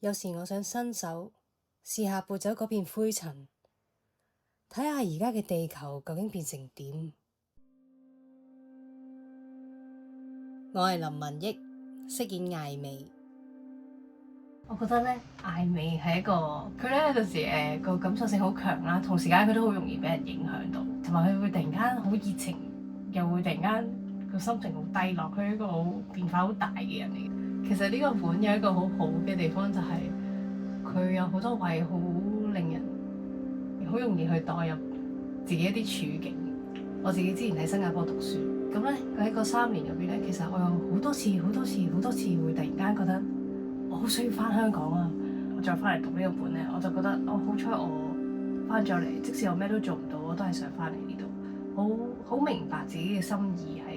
有時我想伸手試下撥走嗰片灰塵，睇下而家嘅地球究竟變成點。我係林文益，飾演艾美。我覺得咧，艾美係一個佢咧有陣時個感受性好強啦，同時間佢都好容易俾人影響到，同埋佢會突然間好熱情，又會突然間個心情好低落，佢係一個好變化好大嘅人嚟嘅。其實呢個款有一個好好嘅地方就係佢有好多位好令人好容易去代入自己一啲處境。我自己之前喺新加坡讀書，咁咧佢喺個3年入邊咧，其實我有好多次會突然間覺得我好需要翻香港啊！我再翻嚟讀呢個本咧，我就覺得好彩我翻咗嚟，即使我咩都做唔到，我都係想翻嚟呢度，好明白自己嘅心意係